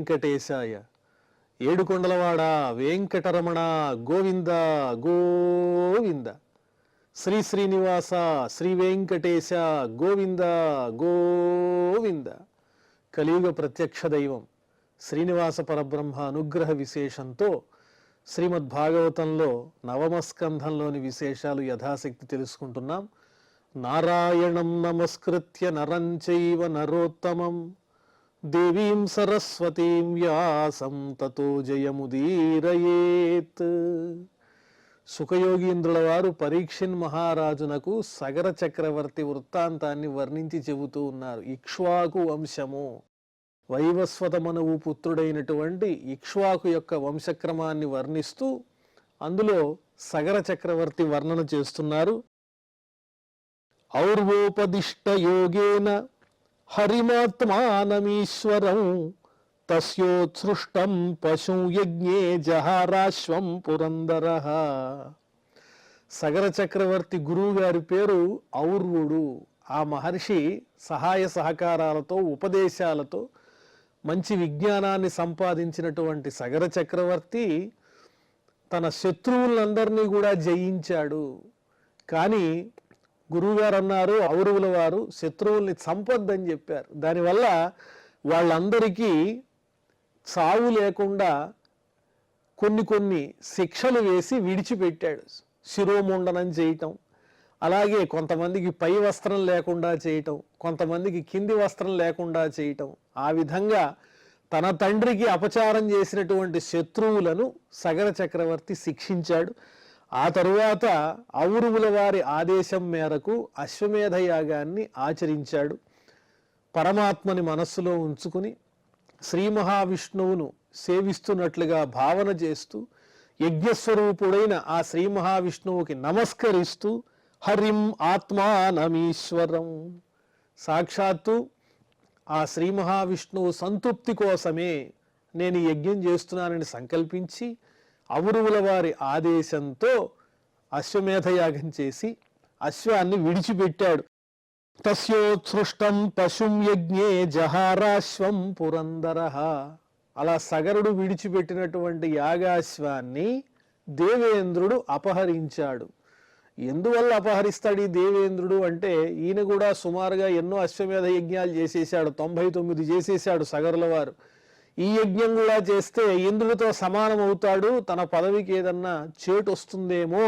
వెంకటేశాయ. ఏడుకొండలవాడ వెంకటరమణ గోవింద గోవింద. శ్రీ శ్రీనివాస శ్రీ వెంకటేశ గోవింద గోవింద. కలియుగ ప్రత్యక్ష దైవం శ్రీనివాస పరబ్రహ్మ అనుగ్రహ విశేషంతో శ్రీమద్భాగవతంలో నవమ స్కంధంలోని విశేషాలు యథాశక్తి తెలుసుకుంటున్నాం. నారాయణం నమస్కృత్య నరం చైవ నరోత్తమం దేవీం సరస్వతీం వ్యాసం తతో జయముదీరయేత్. సుఖయోగీంద్రుల వారు పరీక్షిన్ మహారాజునకు సగర చక్రవర్తి వృత్తాంతాన్ని వర్ణించి చెబుతూ ఉన్నారు. ఇక్ష్వాకు వంశము, వైవస్వతమనువు పుత్రుడైనటువంటి ఇక్ష్వాకు యొక్క వంశక్రమాన్ని వర్ణిస్తూ అందులో సగర చక్రవర్తి వర్ణన చేస్తున్నారు. ఔర్వోపదిష్ట యోగేన హరిమాత్మానమీశ్వరం తస్యోత్సృష్టం పశు యజ్ఞే జహారాశ్వం పురందరః. సగర చక్రవర్తి గురువు గారి పేరు ఔర్వుడు. ఆ మహర్షి సహాయ సహకారాలతో ఉపదేశాలతో మంచి విజ్ఞానాన్ని సంపాదించినటువంటి సగర చక్రవర్తి తన శత్రువులందరినీ కూడా జయించాడు. కానీ గురువుగారు అన్నారు, ఔరవుల వారు శత్రువుల్ని చంపొద్దని చెప్పారు. దానివల్ల వాళ్ళందరికీ చావు లేకుండా కొన్ని శిక్షలు వేసి విడిచిపెట్టాడు. శిరోముండనం చేయటం, అలాగే కొంతమందికి పై వస్త్రం లేకుండా చేయటం, కొంతమందికి కింది వస్త్రం లేకుండా చేయటం. ఆ విధంగా తన తండ్రికి అపచారం చేసినటువంటి శత్రువులను సగర చక్రవర్తి శిక్షించాడు. ఆ తరువాత ఔరవుల వారి ఆదేశం మేరకు అశ్వమేధ యాగాన్ని ఆచరించాడు. పరమాత్మని మనస్సులో ఉంచుకుని శ్రీ మహావిష్ణువును సేవిస్తున్నట్లుగా భావన చేస్తూ యజ్ఞస్వరూపుడైన ఆ శ్రీ మహావిష్ణువుకి నమస్కరిస్తూ హరిం ఆత్మానమీశ్వరం, సాక్షాత్తు ఆ శ్రీ మహావిష్ణువు సంతృప్తి కోసమే నేను యజ్ఞం చేస్తున్నానని సంకల్పించి ఔరవుల వారి ఆదేశంతో అశ్వమేధయాగం చేసి అశ్వాన్ని విడిచిపెట్టాడు. తస్యోత్సృష్టం పశుం యజ్ఞే జహారాశ్వం పురందరః. అలా సగరుడు విడిచిపెట్టినటువంటి యాగాశ్వాన్ని దేవేంద్రుడు అపహరించాడు. ఎందువల్ల అపహరిస్తాడు ఈ దేవేంద్రుడు అంటే, ఈయన కూడా సుమారుగా ఎన్నో అశ్వమేధ యజ్ఞాలు చేసేసాడు, 99 చేసేసాడు సగరుల వారు. ఈ యజ్ఞం కూడా చేస్తే ఇంద్రుడితో సమానం అవుతాడు, తన పదవికి ఏదన్నా చేటు వస్తుందేమో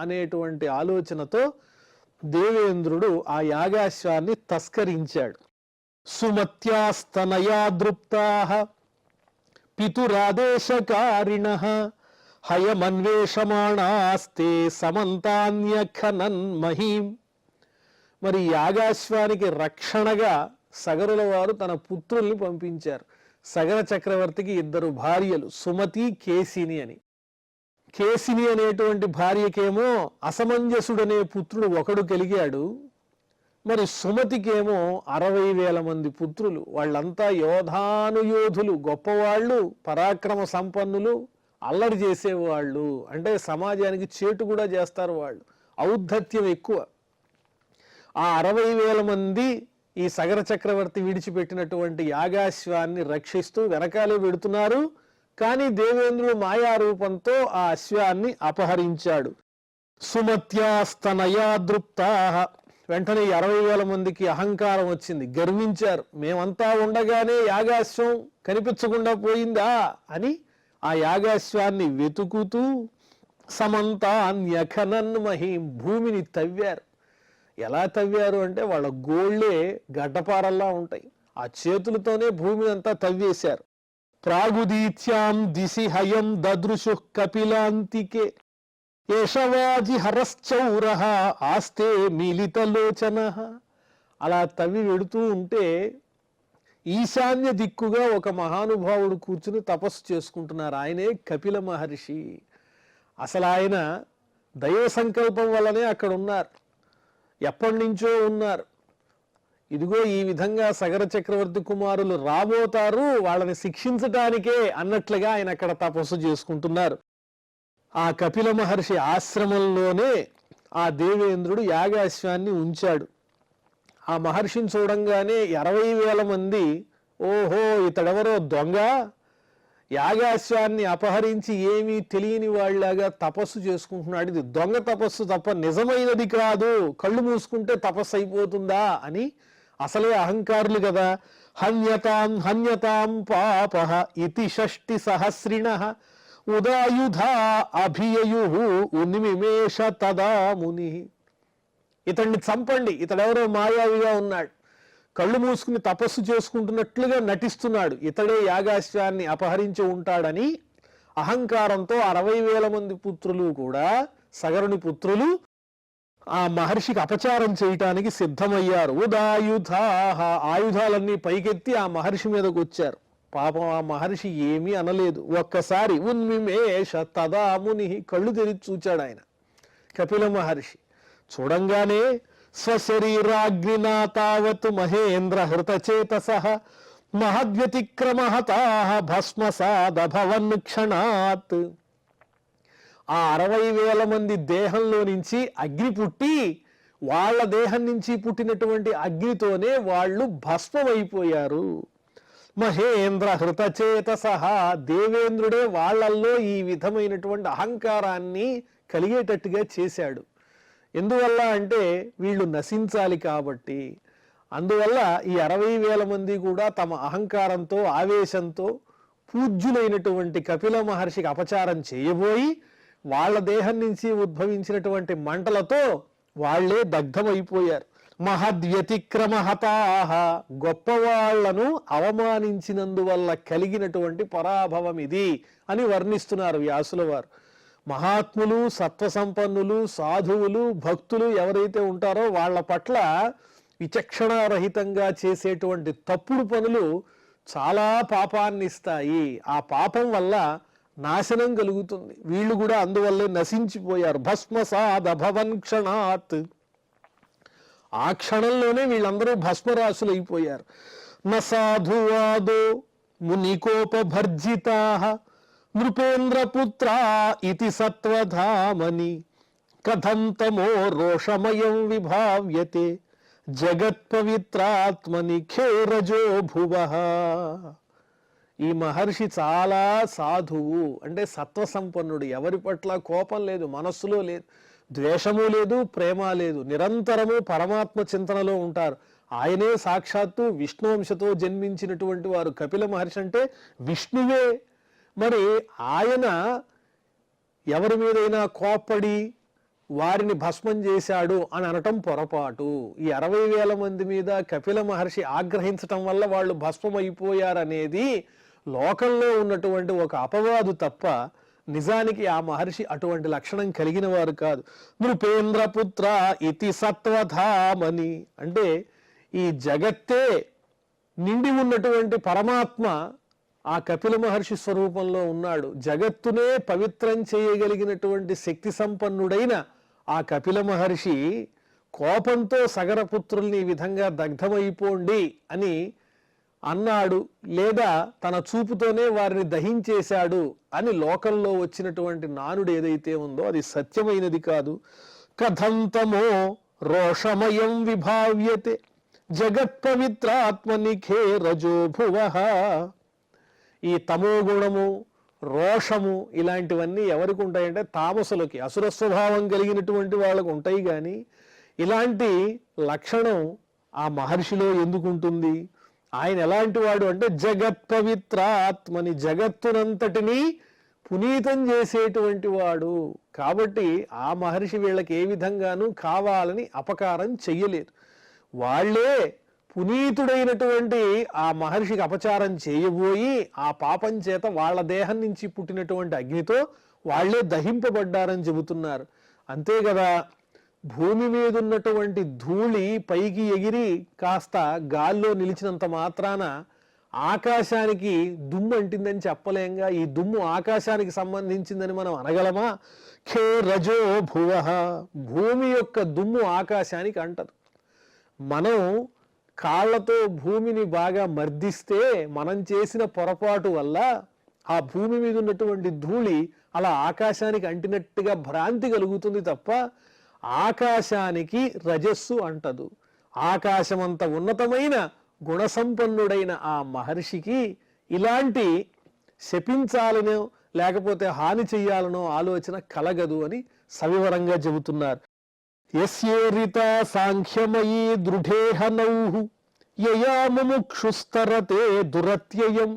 అనేటువంటి ఆలోచనతో దేవేంద్రుడు ఆ యాగాశ్వాన్ని తస్కరించాడు. సుమత్యాస్తనయాదృప్తాః పితురాదేశకారిణః హయమన్వేషమాణాస్తే సమంతాన్యఖనన్ మహీం. మరి యాగాశ్వానికి రక్షణగా సగరుల వారు తన పుత్రుల్ని పంపించారు. సగర చక్రవర్తికి 2 భార్యలు, సుమతి, కేసిని అని. కేసిని అనేటువంటి భార్యకేమో అసమంజసుడనే పుత్రుడు ఒకడు కలిగాడు. మరి సుమతికేమో 60,000 మంది పుత్రులు. వాళ్ళంతా యోధానుయోధులు, గొప్పవాళ్ళు, పరాక్రమ సంపన్నులు, అల్లరి చేసేవాళ్ళు. అంటే సమాజానికి చేటు కూడా చేస్తారు వాళ్ళు, ఔద్ధత్యం ఎక్కువ. ఆ 60,000 మంది ఈ సగర చక్రవర్తి విడిచిపెట్టినటువంటి యాగాశ్వాన్ని రక్షిస్తూ వెనకాలే పెడుతున్నారు. కానీ దేవేంద్రుడు మాయారూపంతో ఆ అశ్వాన్ని అపహరించాడు. సుమత్యాస్తనయాదృప్తాః. వెంటనే 60,000 మందికి అహంకారం వచ్చింది, గర్వించారు. మేమంతా ఉండగానే యాగాశ్వం కనిపించకుండా పోయిందా అని ఆ యాగాశ్వాన్ని వెతుకుతూ సమంతాన్యఖనన్ మహీం, భూమిని తవ్వారు. ఎలా తవ్వారు అంటే వాళ్ళ గోళ్లే గడ్డపారల్లా ఉంటాయి. ఆ చేతులతోనే భూమిని అంతా తవ్వేశారు. ప్రాగుదీత్యాం దిశి హయం దదృశు కపిలాంతికే ఏషవాజి హరశ్చౌరః ఆస్తే మీలితలోచనః. అలా తవ్వి వెడుతూ ఉంటే ఈశాన్య దిక్కుగా ఒక మహానుభావుడు కూర్చుని తపస్సు చేసుకుంటున్నారు. ఆయనే కపిల మహర్షి. అసలు ఆయన దైవ సంకల్పం వల్లనే అక్కడ ఉన్నారు, ఎప్పటి నుంచో ఉన్నారు. ఇదిగో ఈ విధంగా సగర చక్రవర్తి కుమారులు రాబోతారు, వాళ్ళని శిక్షించటానికే అన్నట్లుగా ఆయన అక్కడ తపస్సు చేసుకుంటున్నారు. ఆ కపిల మహర్షి ఆశ్రమంలోనే ఆ దేవేంద్రుడు యాగాశ్వాన్ని ఉంచాడు. ఆ మహర్షిని చూడంగానే 60,000 మంది ఓహో ఇతడెవరో దొంగ, యాగాశ్వాన్ని అపహరించి ఏమీ తెలియని వాళ్ళలాగా తపస్సు చేసుకుంటున్నాడు. ఇది దొంగ తపస్సు తప్ప నిజమైనది కాదు, కళ్ళు మూసుకుంటే తపస్సు అయిపోతుందా అని అసలే అహంకారులు కదా. హన్యతాం హన్యతాం పాపః ఇతి షష్టి సహస్రిణః ఉదాయుధా అభియయు ఉన్మిమేష తదా ముని. ఇతన్ని చంపండి, ఇతడెవరో మాయావిగా ఉన్నాడు, కళ్ళు మూసుకుని తపస్సు చేసుకుంటున్నట్లుగా నటిస్తున్నాడు, ఇతడే యాగాశ్వాన్ని అపహరించి ఉంటాడని అహంకారంతో 60,000 మంది పుత్రులు కూడా, సగరుని పుత్రులు ఆ మహర్షికి అపచారం చేయటానికి సిద్ధమయ్యారు. ఉదాయుధాః, ఆయుధాలన్నీ పైకెత్తి ఆ మహర్షి మీదకు వచ్చారు. పాపం ఆ మహర్షి ఏమీ అనలేదు. ఒక్కసారి ఉన్మిమేష తదా ముని, కళ్ళు తెరిచి చూచాడు ఆయన కపిల మహర్షి. చూడంగానే స్వశరీరాగ్నినా తావత్ మహేంద్ర హృతచేతసః మహద్వ్యతిక్రమహతాః భస్మసాదభవన్ క్షణాత్. ఆ 60,000 మంది దేహంలో నుంచి అగ్ని పుట్టి, వాళ్ళ దేహం నుంచి పుట్టినటువంటి అగ్నితోనే వాళ్ళు భస్మమైపోయారు. మహేంద్ర హృతచేతసః, దేవేంద్రుడే వాళ్ళల్లో ఈ విధమైనటువంటి అహంకారాన్ని కలిగేటట్టుగా చేశాడు. ఎందువల్ల అంటే వీళ్ళు నశించాలి కాబట్టి. అందువల్ల ఈ 60,000 మంది కూడా తమ అహంకారంతో, ఆవేశంతో పూజ్యులైనటువంటి కపిల మహర్షికి అపచారం చేయబోయి వాళ్ళ దేహం నుంచి ఉద్భవించినటువంటి మంటలతో వాళ్లే దగ్ధమైపోయారు. మహద్వ్యతిక్రమహతాః, గొప్పవాళ్లను అవమానించినందువల్ల కలిగినటువంటి పరాభవం ఇది అని వర్ణిస్తున్నారు వ్యాసుల వారు. మహాత్ములు, సత్వసంపన్నులు, సాధువులు, భక్తులు ఎవరైతే ఉంటారో వాళ్ళ పట్ల విచక్షణారహితంగా చేసేటువంటి తప్పుడు పనులు చాలా పాపాన్ని ఇస్తాయి. ఆ పాపం వల్ల నాశనం కలుగుతుంది. వీళ్ళు కూడా అందువల్లే నశించిపోయారు. భస్మసాదభవన్ క్షణాత్, ఆ క్షణంలోనే వీళ్ళందరూ భస్మరాశులైపోయారు. నసాధువాదో మునికోపభర్జితాః నృపేంద్రపుత్రా ఇతి సత్వధామని కథం తమో రోషమయం విభావ్యతే జగత్పవిత్రాత్మని ఖేరజో భువః. ఈ మహర్షి చాలా సాధువు, అంటే సత్వసంపన్నుడు. ఎవరి పట్ల కోపం లేదు, మనస్సులో లేదు, ద్వేషము లేదు, ప్రేమ లేదు, నిరంతరము పరమాత్మ చింతనలో ఉంటారు. ఆయనే సాక్షాత్తు విష్ణువంశతో జన్మించినటువంటి వారు. కపిల మహర్షి అంటే విష్ణువే. మరి ఆయన ఎవరి మీదైనా కోప్పడి వారిని భస్మం చేశాడు అని అనటం పొరపాటు. ఈ 60,000 మంది మీద కపిల మహర్షి ఆగ్రహించటం వల్ల వాళ్ళు భస్మం అయిపోయారనేది లోకంలో ఉన్నటువంటి ఒక అపవాదు తప్ప నిజానికి ఆ మహర్షి అటువంటి లక్షణం కలిగిన వారు కాదు. నృపేంద్రపుత్ర ఇతి సత్వధామని, అంటే ఈ జగత్తే నిండి ఉన్నటువంటి పరమాత్మ ఆ కపిల మహర్షి స్వరూపంలో ఉన్నాడు. జగత్తునే పవిత్రం చేయగలిగినటువంటి శక్తి సంపన్నుడైన ఆ కపిల మహర్షి కోపంతో సగరపుత్రుల్ని ఈ విధంగా దగ్ధమైపోండి అని అన్నాడు, లేదా తన చూపుతోనే వారిని దహించేశాడు అని లోకంలో వచ్చినటువంటి నానుడు ఏదైతే ఉందో అది సత్యమైనది కాదు. కథంతమో రోషమయం విభావ్యతే జగత్పవిత్రాత్మని ఖేరజో భువః. ఈ తమో గుణము, రోషము ఇలాంటివన్నీ ఎవరికి ఉంటాయంటే తామసులకి, అసుర స్వభావం కలిగినటువంటి వాళ్ళకు ఉంటాయి. కానీ ఇలాంటి లక్షణం ఆ మహర్షిలో ఎందుకుంటుంది? ఆయన ఎలాంటి వాడు అంటే జగత్పవిత్రాత్మని, జగత్తునంతటినీ పునీతం చేసేటువంటి వాడు. కాబట్టి ఆ మహర్షి వీళ్ళకి ఏ విధంగానూ కావాలని అపకారం చెయ్యలేదు. వాళ్లే పునీతుడైనటువంటి ఆ మహర్షికి అపచారం చేయబోయి ఆ పాపం చేత వాళ్ళ దేహం నుంచి పుట్టినటువంటి అగ్నితో వాళ్లే దహింపబడ్డారని చెబుతున్నారు. అంతే కదా, భూమి మీద ఉన్నటువంటి ధూళి పైకి ఎగిరి కాస్త గాల్లో నిలిచినంత మాత్రాన ఆకాశానికి దుమ్ము అంటిందని చెప్పలేంగా. ఈ దుమ్ము ఆకాశానికి సంబంధించిందని మనం అనగలమా? ఖేరజో భువః, భూమి యొక్క దుమ్ము ఆకాశానికి అంటదు. మనం కాళ్లతో భూమిని బాగా మర్దిస్తే మనం చేసిన పొరపాటు వల్ల ఆ భూమి మీద ఉన్నటువంటి ధూళి అలా ఆకాశానికి అంటినట్టుగా భ్రాంతి కలుగుతుంది తప్ప ఆకాశానికి రజస్సు అంటదు. ఆకాశమంత ఉన్నతమైన గుణసంపన్నుడైన ఆ మహర్షికి ఇలాంటి శపించాలనో లేకపోతే హాని చెయ్యాలనో ఆలోచన కలగదు అని సవివరంగా చెబుతున్నారు. యస్యేరిత సాంఖ్యమయీ దృఢేహ నౌః యయా ముముక్షుస్తరతే దురత్యయం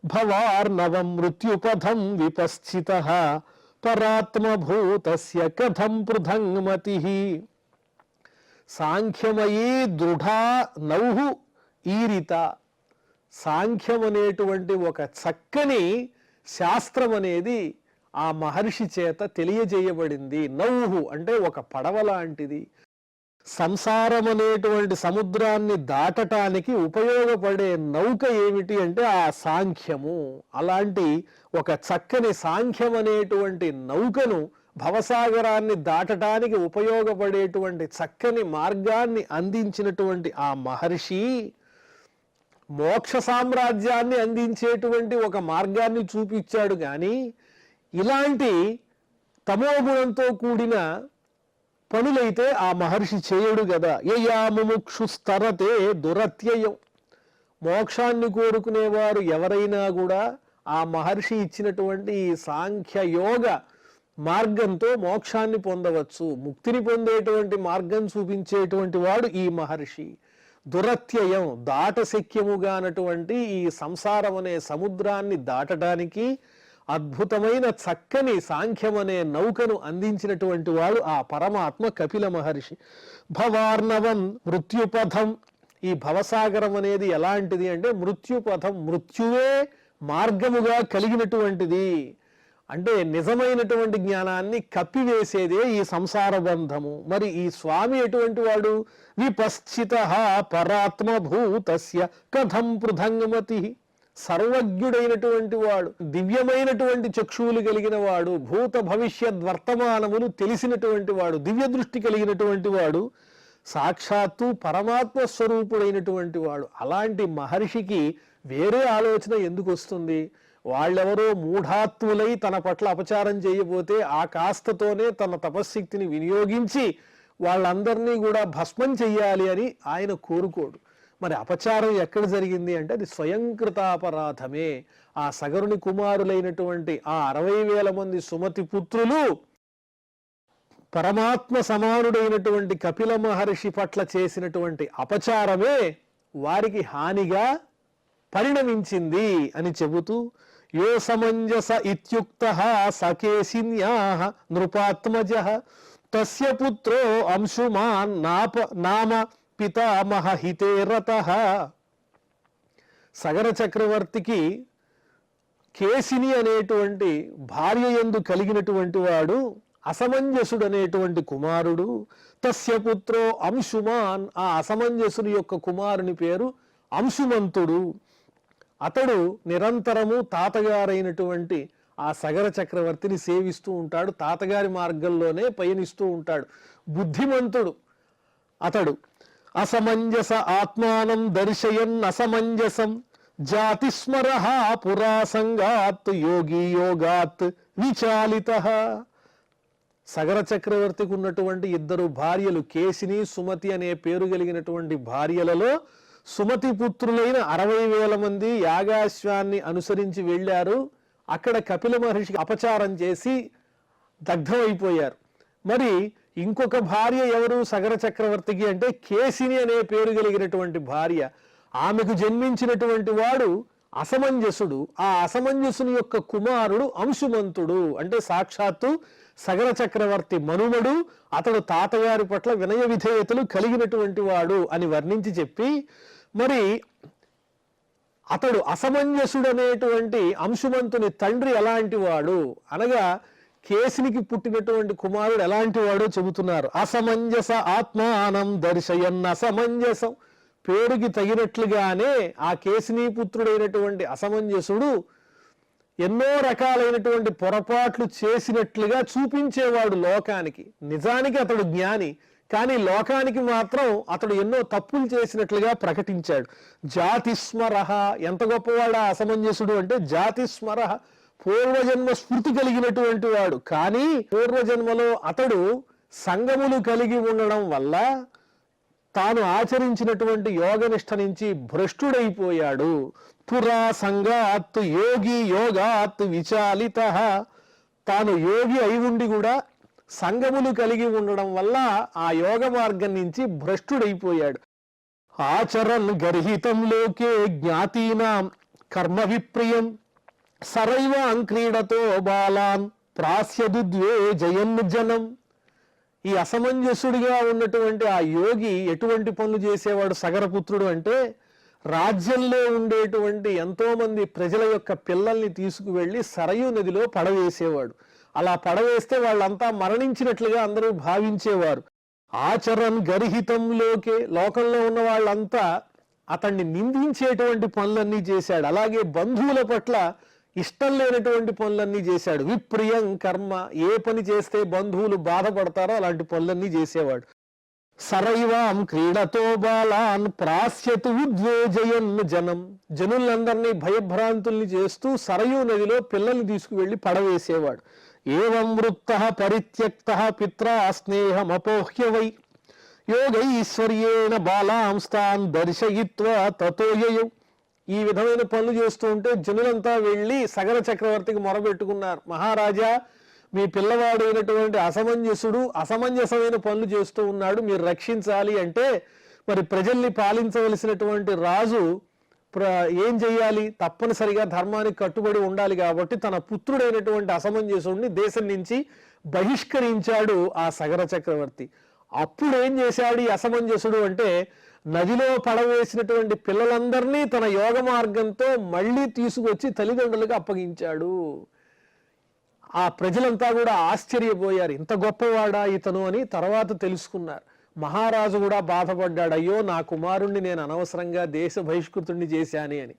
భవార్ణవం మృత్యుపథం విపశ్చితః పరాత్మభూతస్య కథం పృథంగమతిః. సాంఖ్యమయీ దృఢా నౌః ఈరిత. సాంఖ్యం అనేటువంటి ఒక చక్కని శాస్త్రం అనేది ఆ మహర్షి చేత తెలియజేయబడింది. నౌహు అంటే ఒక పడవ లాంటిది. సంసారం అనేటువంటి సముద్రాన్ని దాటటానికి ఉపయోగపడే నౌక ఏమిటి అంటే ఆ సాంఖ్యము. అలాంటి ఒక చక్కని సాంఖ్యం అనేటువంటి నౌకను, భవసాగరాన్ని దాటటానికి ఉపయోగపడేటువంటి చక్కని మార్గాన్ని అందించినటువంటి ఆ మహర్షి మోక్ష సామ్రాజ్యాన్ని అందించేటువంటి ఒక మార్గాన్ని చూపించాడు. కానీ ఇలాంటి తమోగుణంతో కూడిన పనులైతే ఆ మహర్షి చేయడు కదా. యయా ముముక్షుస్తరతే దురత్యయం. మోక్షాన్ని కోరుకునేవారు ఎవరైనా కూడా ఆ మహర్షి ఇచ్చినటువంటి ఈ సాంఖ్యయోగ మార్గంతో మోక్షాన్ని పొందవచ్చు. ముక్తిని పొందేటువంటి మార్గం చూపించేటువంటి వాడు ఈ మహర్షి. దురత్యయం దాటశక్యముగానటువంటి ఈ సంసారం అనే సముద్రాన్ని దాటడానికి అద్భుతమైన చక్కని సాంఖ్యం అనే నౌకను అందించినటువంటి వాడు ఆ పరమాత్మ కపిల మహర్షి. భవార్ణవం మృత్యుపథం. ఈ భవసాగరం అనేది ఎలాంటిది అంటే మృత్యుపథం, మృత్యువే మార్గముగా కలిగినటువంటిది. అంటే నిజమైనటువంటి జ్ఞానాన్ని కప్పివేసేదే ఈ సంసార బంధము. మరి ఈ స్వామి ఎటువంటి వాడు? విపశ్చితః పరాత్మభూతస్య కథం పృథంగమతి. సర్వజ్ఞుడైనటువంటి వాడు, దివ్యమైనటువంటి చక్షువులు కలిగిన వాడు, భూత భవిష్యత్ వర్తమానములు తెలిసినటువంటి వాడు, దివ్య దృష్టి కలిగినటువంటి వాడు, సాక్షాత్తు పరమాత్మ స్వరూపుడైనటువంటి వాడు. అలాంటి మహర్షికి వేరే ఆలోచన ఎందుకు వస్తుంది? వాళ్ళెవరో మూఢాత్ములై తన పట్ల అపచారం చేయబోతే ఆ కాస్తతోనే తన తపశ్శక్తిని వినియోగించి వాళ్ళందరినీ కూడా భస్మం చెయ్యాలి అని ఆయన కోరుకోడు. మరి అపచారం ఎక్కడ జరిగింది అంటే అది స్వయంకృతాపరాధమే. ఆ సగరుని కుమారులైనటువంటి ఆ 60,000 మంది సుమతి పుత్రులు పరమాత్మ సమానుడైనటువంటి కపిల మహర్షి పట్ల చేసినటువంటి అపచారమే వారికి హానిగా పరిణమించింది అని చెబుతూ, యో సమంజస ఇత్యుక్తః సకేసిన్యాః నృపాత్మజః తస్య పుత్రో అంశుమాన్ నామ పితామహ హితే రతః. సగర చక్రవర్తికి కేసిని అనేటువంటి భార్య యందు కలిగినటువంటి వాడు అసమంజసుడు అనేటువంటి కుమారుడు. తస్య పుత్రో అంశుమాన్. ఆ అసమంజసుని యొక్క కుమారుని పేరు అంశుమంతుడు. అతడు నిరంతరము తాతగారైనటువంటి ఆ సగర చక్రవర్తిని సేవిస్తూ ఉంటాడు. తాతగారి మార్గంలోనే పయనిస్తూ ఉంటాడు. బుద్ధిమంతుడు అతడు. అసమంజస ఆత్మానం దర్శయన్ అసమంజసం జాతిస్మరః పురాసంగాత్ యోగి యోగాత్ విచాలితః. సగర చక్రవర్తికి ఉన్నటువంటి 2 భార్యలు, కేసిని, సుమతి అనే పేరు కలిగినటువంటి భార్యలలో సుమతి పుత్రులైన 60,000 మంది యాగాశ్వాన్ని అనుసరించి వెళ్ళారు. అక్కడ కపిల మహర్షికి అపచారం చేసి దగ్ధమైపోయారు. మరి ఇంకొక భార్య ఎవరు సగర చక్రవర్తికి అంటే కేసిని అనే పేరు కలిగినటువంటి భార్య. ఆమెకు జన్మించినటువంటి వాడు అసమంజసుడు. ఆ అసమంజసుని యొక్క కుమారుడు అంశుమంతుడు. అంటే సాక్షాత్తు సగర చక్రవర్తి మనుమడు. అతడు తాతగారి పట్ల వినయ విధేయతలు కలిగినటువంటి వాడు అని వర్ణించి చెప్పి, మరి అతడు అసమంజసుడు అనేటువంటి అంశుమంతుని తండ్రి ఎలాంటి వాడు అనగా కేసినికి పుట్టినటువంటి కుమారుడు ఎలాంటి వాడో చెబుతున్నారు. అసమంజస ఆత్మానం దర్శయన్ అసమంజసం. పేరుకి తగినట్లుగానే ఆ కేసినీ పుత్రుడైనటువంటి అసమంజసుడు ఎన్నో రకాలైనటువంటి పొరపాట్లు చేసినట్లుగా చూపించేవాడు లోకానికి. నిజానికి అతడు జ్ఞాని, కానీ లోకానికి మాత్రం అతడు ఎన్నో తప్పులు చేసినట్లుగా ప్రకటించాడు. జాతిస్మరః. ఎంత గొప్పవాడా అసమంజసుడు అంటే జాతిస్మరః, పూర్వజన్మ స్మృతి కలిగినటువంటి వాడు. కానీ పూర్వజన్మలో అతడు సంగములు కలిగి ఉండడం వల్ల తాను ఆచరించినటువంటి యోగనిష్ట నుంచి భ్రష్టుడైపోయాడు. పురా సంగాత్ యోగి యోగాత్ విచాలిత. తాను యోగి అయి ఉండి కూడా సంగములు కలిగి ఉండడం వల్ల ఆ యోగ మార్గం నుంచి భ్రష్టుడైపోయాడు. ఆచరన్ గర్హితం లోకే జ్ఞాతీనాం కర్మ విప్రియం సరైవ అంక్రీడతో బాలాన్ ప్రాస్యదుద్వే జయన్ జనం. ఈ అసమంజసుడిగా ఉన్నటువంటి ఆ యోగి ఎటువంటి పనులు చేసేవాడు సగరపుత్రుడు అంటే, రాజ్యంలో ఉండేటువంటి ఎంతో మంది ప్రజల యొక్క పిల్లల్ని తీసుకువెళ్ళి సరయూ నదిలో పడవేసేవాడు. అలా పడవేస్తే వాళ్ళంతా మరణించినట్లుగా అందరూ భావించేవారు. ఆచరన్ గర్హితంలోకే, లోకంలో ఉన్న వాళ్ళంతా అతన్ని నిందించేటువంటి పనులన్నీ చేశాడు. అలాగే బంధువుల పట్ల ఇష్టం లేనటువంటి పనులన్నీ చేశాడు. విప్రియం కర్మ, ఏ పని చేస్తే బంధువులు బాధపడతారో అలాంటి పనులన్నీ చేసేవాడు. సరైవాం క్రీడతో బాలాన్ ప్రాస్యతు ఉద్వేజయన్ జనం. జనులందరినీ భయభ్రాంతుల్ని చేస్తూ సరయూ నదిలో పిల్లల్ని తీసుకువెళ్లి పడవేసేవాడు. ఏవం వృత్తః పరిత్యక్తః పిత్రా స్నేహమపోహ్య వై యోగైశ్వర్యేణ బాలాంస్తాన్ దర్శయిత్వా తతో యయౌ. ఈ విధమైన పనులు చేస్తూ ఉంటే జనులంతా వెళ్ళి సగర చక్రవర్తికి మొరబెట్టుకున్నారు. మహారాజా, మీ పిల్లవాడు అయినటువంటి అసమంజసుడు అసమంజసమైన పనులు చేస్తూ ఉన్నాడు, మీరు రక్షించాలి అంటే మరి ప్రజల్ని పాలించవలసినటువంటి రాజు ఏం చెయ్యాలి? తప్పనిసరిగా ధర్మానికి కట్టుబడి ఉండాలి. కాబట్టి తన పుత్రుడైనటువంటి అసమంజసుడిని దేశం నుంచి బహిష్కరించాడు ఆ సగర చక్రవర్తి. అప్పుడు ఏం చేశాడు ఈ అసమంజసుడు అంటే, నదిలో పడవేసినటువంటి పిల్లలందరినీ తన యోగ మార్గంతో మళ్ళీ తీసుకొచ్చి తల్లిదండ్రులకు అప్పగించాడు. ఆ ప్రజలంతా కూడా ఆశ్చర్యపోయారు, ఇంత గొప్పవాడా ఇతను అని తర్వాత తెలుసుకున్నారు. మహారాజు కూడా బాధపడ్డాడు, అయ్యో నా కుమారుణ్ణి నేను అనవసరంగా దేశ బహిష్కృతుణ్ణి చేశాని అని.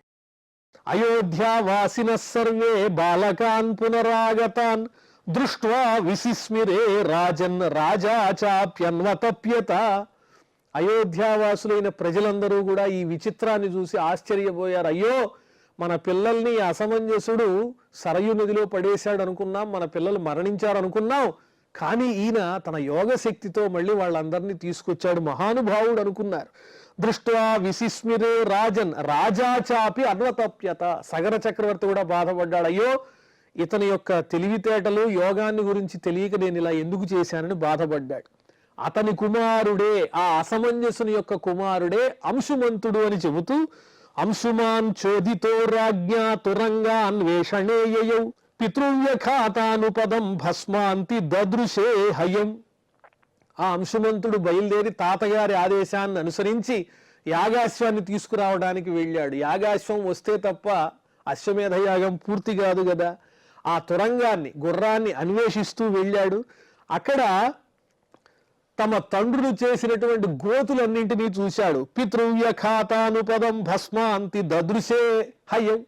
అయోధ్యావాసిన సర్వే బాలకాన్ పునరాగతాన్ దృష్ట్వా విసిస్మిరే రాజన్ రాజా చాప్యన్వతప్యత. అయోధ్యావాసులైన ప్రజలందరూ కూడా ఈ విచిత్రాన్ని చూసి ఆశ్చర్యపోయారు. అయ్యో, మన పిల్లల్ని అసమంజసుడు సరయు నదిలో పడేశాడు అనుకున్నాం, మన పిల్లలు మరణించారు అనుకున్నాం, కానీ ఈయన తన యోగ శక్తితో మళ్ళీ వాళ్ళందరినీ తీసుకొచ్చాడు, మహానుభావుడు అనుకున్నారు. దృష్ట్వా విసిస్మిరే రాజన్ రాజా చాపి అన్వతప్యత. సగర చక్రవర్తి కూడా బాధపడ్డాడు, అయ్యో ఇతని యొక్క తెలివితేటలు యోగాన్ని గురించి తెలియక నేను ఇలా ఎందుకు చేశానని బాధపడ్డాడు. అతని కుమారుడే, ఆ అసమంజసుని యొక్క కుమారుడే అంశుమంతుడు అని చెబుతూ, అంశుమాన్ చోదితో రాజ్ఞా తురంగా అన్వేషణే యయౌ పితృవ్యఖాతానుపదం భస్మాంతి దదృశే హయం. ఆ అంశుమంతుడు బయలుదేరి తాతగారి ఆదేశాన్ని అనుసరించి యాగాశ్వాన్ని తీసుకురావడానికి వెళ్ళాడు. యాగాశ్వం వస్తే తప్ప అశ్వమేధ యాగం పూర్తి కాదు కదా. ఆ తురంగాన్ని, గుర్రాన్ని అన్వేషిస్తూ వెళ్ళాడు. అక్కడ తమ తండ్రులు చేసినటువంటి గోతులన్నింటినీ చూశాడు. పితృవ్యఖాతానుపదం భస్మాంతి దదృశే హయం.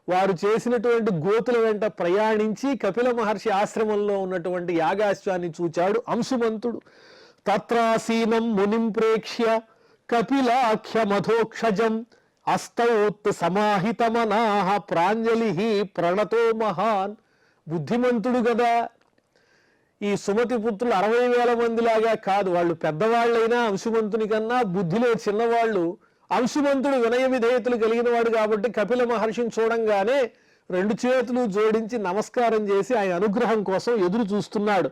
వారు చేసినటువంటి గోతుల వెంట ప్రయాణించి కపిల మహర్షి ఆశ్రమంలో ఉన్నటువంటి యాగాశ్వాన్ని చూచాడు అంశుమంతుడు. తత్రాసీనం మునిం ప్రేక్ష్య కపిలాఖ్య మధోక్షజం అస్తౌత్ సమాహితమనాహ ప్రాంజలి ప్రణతో మహాన్. బుద్ధిమంతుడు కదా. ఈ సుమతి పుత్రులు 60,000 మందిలాగా కాదు, వాళ్ళు పెద్దవాళ్ళైనా అంశుమంతుని కన్నా బుద్ధిలో చిన్నవాళ్ళు. అంశుమంతుడు వినయ విధేయతలు కలిగిన వాడు కాబట్టి కపిల మహర్షిని చూడంగానే 2 చేతులు జోడించి నమస్కారం చేసి ఆయన అనుగ్రహం కోసం ఎదురు చూస్తున్నాడు.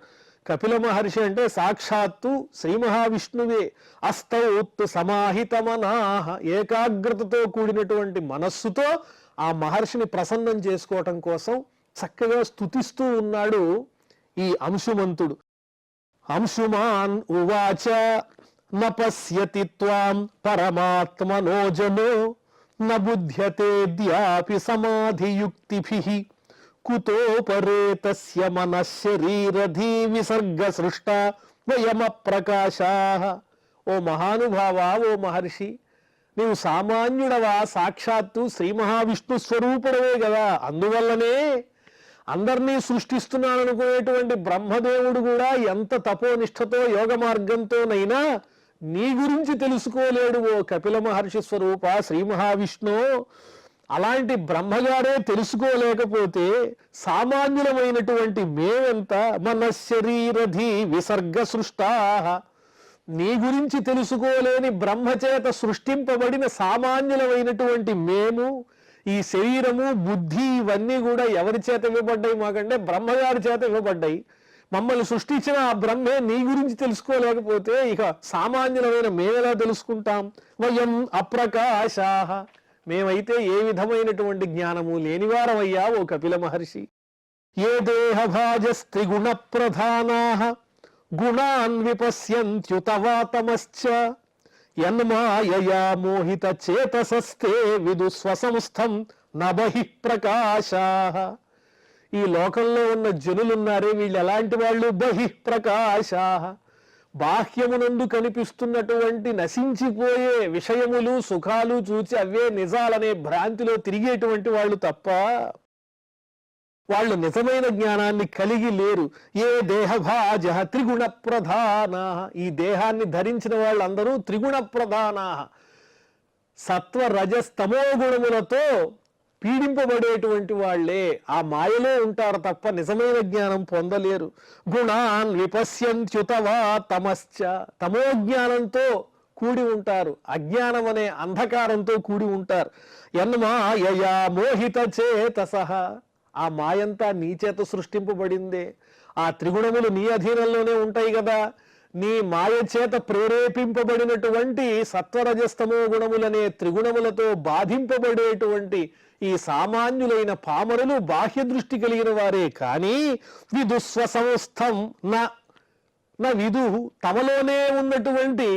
కపిల మహర్షి అంటే సాక్షాత్తు శ్రీ మహావిష్ణువే. అస్తౌత్ సమాహితమనాహ, ఏకాగ్రతతో కూడినటువంటి మనస్సుతో ఆ మహర్షిని ప్రసన్నం చేసుకోవటం కోసం చక్కగా స్తుతిస్తూ ఉన్నాడు ఈ అంశుమంతుడు. అంశుమాన్ ఉవాచ న పశ్యతి త్వాం పరమాత్మనోజనో న బుధ్యతేద్యాపి సమాధియుక్తిభిః కుతోపరే తస్య మనశ్శరీరధీ విసర్గ సృష్ట వయమ ప్రకాశాః. ఓ మహానుభావా, ఓ మహర్షి, నీవు సామాన్యుడవా? సాక్షాత్తు శ్రీ మహావిష్ణు స్వరూపుడవే కదా. అందువల్లనే అందరినీ సృష్టిస్తున్నాను అనుకునేటువంటి బ్రహ్మదేవుడు కూడా ఎంత తపోనిష్టతో యోగ మార్గంతోనైనా నీ గురించి తెలుసుకోలేడు ఓ కపిల మహర్షి స్వరూప శ్రీ మహావిష్ణు. అలాంటి బ్రహ్మగారే తెలుసుకోలేకపోతే సామాన్యులమైనటువంటి మేమెంత? మనశ్శరీరధి విసర్గ సృష్టాః. నీ గురించి తెలుసుకోలేని బ్రహ్మచేత సృష్టింపబడిన సామాన్యులమైనటువంటి మేము ఈ శరీరము బుద్ధి ఇవన్నీ కూడా ఎవరి చేత ఇవ్వబడ్డాయి మాకంటే బ్రహ్మగారి చేత ఇవ్వబడ్డాయి. మమ్మల్ని సృష్టించిన ఆ బ్రహ్మే నీ గురించి తెలుసుకోలేకపోతే ఇక సామాన్యులమైన మేమెలా తెలుసుకుంటాం? వయం అప్రకాశాః, మేమైతే ఏ విధమైనటువంటి జ్ఞానము లేనివారమయ్యా ఓ కపిల మహర్షి. ఏ దేహభాజస్త్రిగుణ ప్రధానాః గుణాన్ విపశ్యంత్యుతవాతమశ్చ యన్మాయయా మోహిత చేతసస్తే విదుస్వసంస్థం నబహి ప్రకాశాః. ఈ లోకంలో ఉన్న జనులున్నారే వీళ్ళు ఎలాంటి వాళ్ళు? బహి ప్రకాశాః, బాహ్యమునందు కనిపిస్తున్నటువంటి నశించిపోయే విషయములు సుఖాలు చూచి అవే నిజాలనే భ్రాంతిలో తిరిగేటువంటి వాళ్ళు తప్ప వాళ్ళు నిజమైన జ్ఞానాన్ని కలిగి లేరు. ఏ దేహభాజ త్రిగుణ ప్రధాన, ఈ దేహాన్ని ధరించిన వాళ్ళందరూ త్రిగుణ ప్రధాన, సత్వ రజస్తమో గుణములతో పీడింపబడేటువంటి వాళ్లే. ఆ మాయలో ఉంటారు తప్ప నిజమైన జ్ఞానం పొందలేరు. గుణాన్ విపశ్యంత్యుతవా తమశ్చ, తమో జ్ఞానంతో కూడి ఉంటారు, అజ్ఞానం అనే అంధకారంతో కూడి ఉంటారు. యన్మాయయా మోహిత చేతసః, ఆ మాయంతా నీ చేత సృష్టింపబడిందే. ఆ త్రిగుణములు నీ అధీనంలోనే ఉంటాయి కదా. నీ మాయ చేత ప్రేరేపింపబడినటువంటి సత్వరజస్తమో గుణములనే త్రిగుణములతో బాధింపబడేటువంటి ఈ సామాన్యులైన పామరులు బాహ్య దృష్టి కలిగిన వారే కానీ విదుస్వసంస్థం నా విదు, తమలోనే ఉన్నటువంటి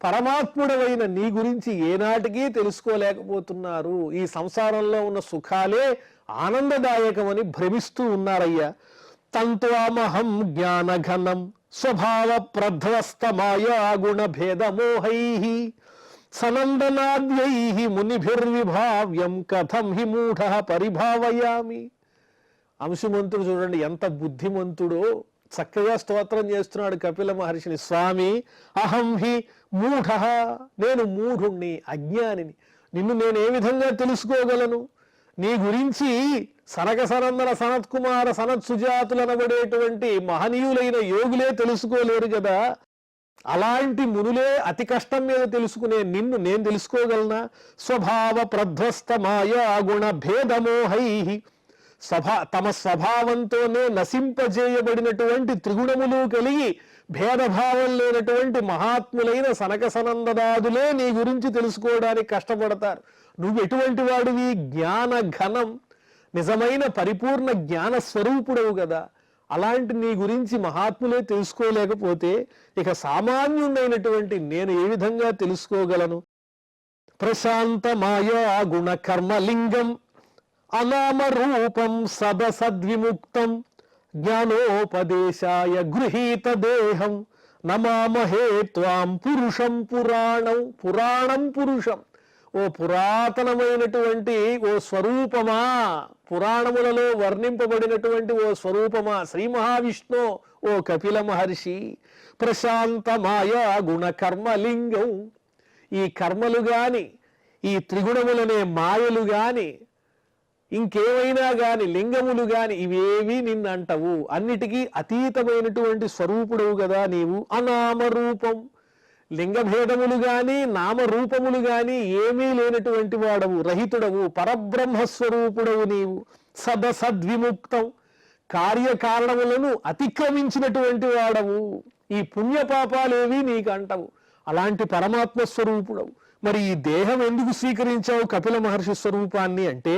పరమాత్ముడవైన నీ గురించి ఏనాటికి తెలుసుకోలేకపోతున్నారు. ఈ సంసారంలో ఉన్న సుఖాలే ఆనందదాయకమని భ్రమిస్తూ ఉన్నారయ్యా. తంత్వామహం జ్ఞానఘనం స్వభావ ప్రధ్వస్తమాయా గుణ భేదమోహైః సనందనాద్యైః మునిభిర్విభావ్యం కథం హి మూఢః పరిభావయామి. అంశుమంతుడు చూడండి ఎంత బుద్ధిమంతుడో, చక్కగా స్తోత్రం చేస్తున్నాడు కపిల మహర్షిని. స్వామి అహం హి మూఢః, నేను మూఢుణ్ణి, అజ్ఞానిని. నిన్ను నేను ఏ విధంగా తెలుసుకోగలను? నీ గురించి సనక సనందన సనత్కుమార సనత్ సుజాతులనబడేటువంటి మహనీయులైన యోగులే తెలుసుకోలేరు కదా. అలాంటి మునులే అతి కష్టం మీద తెలుసుకునే నిన్ను నేను తెలుసుకోగలనా? స్వభావ ప్రధ్వస్తమాయా గుణ భేదమోహైః, తమ స్వభావంతోనే నశింపజేయబడినటువంటి త్రిగుణములు కలిగి భేదభావం లేనటువంటి మహాత్ములైన సనక సనందనాదులే నీ గురించి తెలుసుకోవడానికి కష్టపడతారు. నువ్వు ఎటువంటి వాడివి? జ్ఞాన ఘనం, నిజమైన పరిపూర్ణ జ్ఞాన స్వరూపుడవు కదా. అలాంటి నీ గురించి మహాత్ములే తెలుసుకోలేకపోతే ఇక సామాన్యుడైనటువంటి నేను ఏ విధంగా తెలుసుకోగలను? ప్రశాంత మాయా గుణ కర్మలింగం అనామ రూపం సదసద్విముక్తం జ్ఞానోపదేశాయ గృహీత దేహం నమామహే త్వాం పురుషం పురాణం. పురాణం పురుషం, ఓ పురాతనమైనటువంటి ఓ స్వరూపమా, పురాణములలో వర్ణింపబడినటువంటి ఓ స్వరూపమా, శ్రీ మహావిష్ణు ఓ కపిల మహర్షి. ప్రశాంత మాయా గుణ కర్మలింగం, ఈ కర్మలు గాని ఈ త్రిగుణములనే మాయలు గాని ఇంకేమైనా గాని లింగములు గాని ఇవేవి నిన్నంటవు, అన్నిటికీ అతీతమైనటువంటి స్వరూపుడవు కదా నీవు. అనామరూపం, లింగభేదములు గాని నామరూపములు గాని ఏమీ లేనటువంటి వాడవు, రహితుడవు, పరబ్రహ్మస్వరూపుడవు నీవు. సదసద్విముక్తం, కార్యకారణములను అతిక్రమించినటువంటి వాడవు, ఈ పుణ్యపాపాలేవి నీకు అంటవు, అలాంటి పరమాత్మ స్వరూపుడవు. మరి ఈ దేహం ఎందుకు స్వీకరించావు కపిల మహర్షి స్వరూపాన్ని అంటే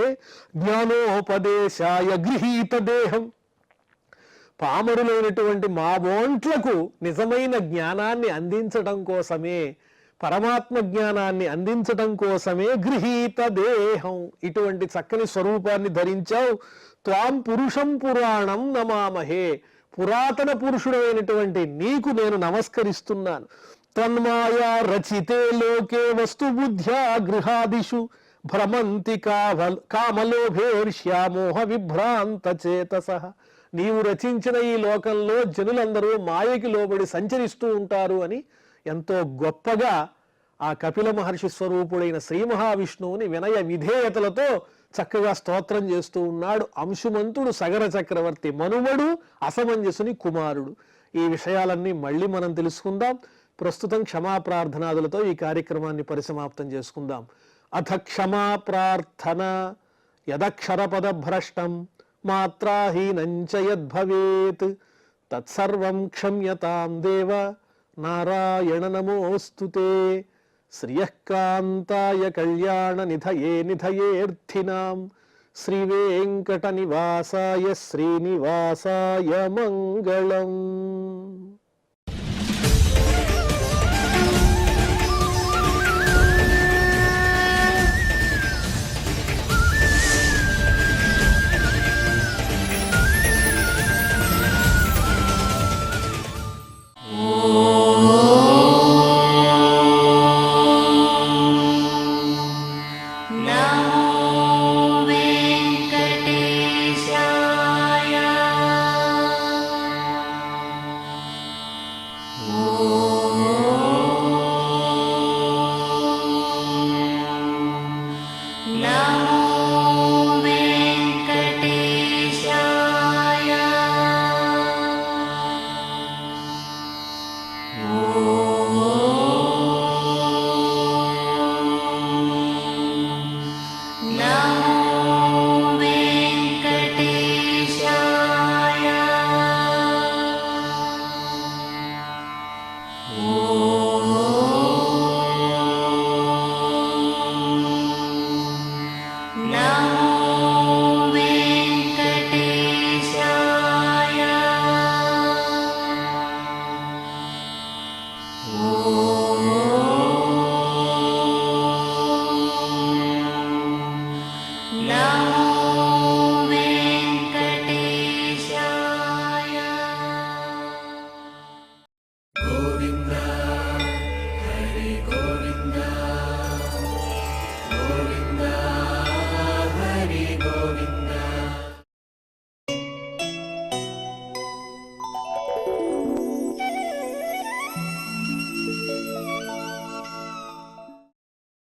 జ్ఞానోపదేశాయ గృహీత దేహం, పామరులైనటువంటి మా బోంట్లకు నిజమైన జ్ఞానాన్ని అందించడం కోసమే, పరమాత్మ జ్ఞానాన్ని అందించడం కోసమే గృహీత దేహం, ఇటువంటి చక్కని స్వరూపాన్ని ధరించావు. త్వాం పురుషం పురాణం నమామహే, పురాతన పురుషుడైనటువంటి నీకు నేను నమస్కరిస్తున్నాను. తన్మాయా రచితే లోకే వస్తు బుద్ధ్యా గృహాదిషు భ్రమంతి కామలోభేర్ష్యామోహ విభ్రాంత చేతసః. నీవు రచించిన ఈ లోకంలో జనులందరూ మాయకి లోబడి సంచరిస్తూ ఉంటారు అని ఎంతో గొప్పగా ఆ కపిల మహర్షి స్వరూపుడైన శ్రీ మహావిష్ణువుని వినయ విధేయతలతో చక్కగా స్తోత్రం చేస్తూ ఉన్నాడు అంశుమంతుడు సగర చక్రవర్తి, మనుమడు అసమంజసుని కుమారుడు. ఈ విషయాలన్నీ మళ్ళీ మనం తెలుసుకుందాం. ప్రస్తుతం క్షమా ప్రార్థనాదులతో ఈ కార్యక్రమాన్ని పరిసమాప్తం చేసుకుందాం. అథ క్షమా ప్రార్థన. యదక్షరపదభ్రష్టం మాత్రాహీనం చ యద్భవేత్ తత్సర్వం క్షమ్యతాం దేవ నారాయణ నమోస్తుతే. శ్రియఃకాంతాయ కళ్యాణ నిధయే నిధయేర్థినాం శ్రీవేంకట నివాసాయ శ్రీనివాసాయ మంగళం.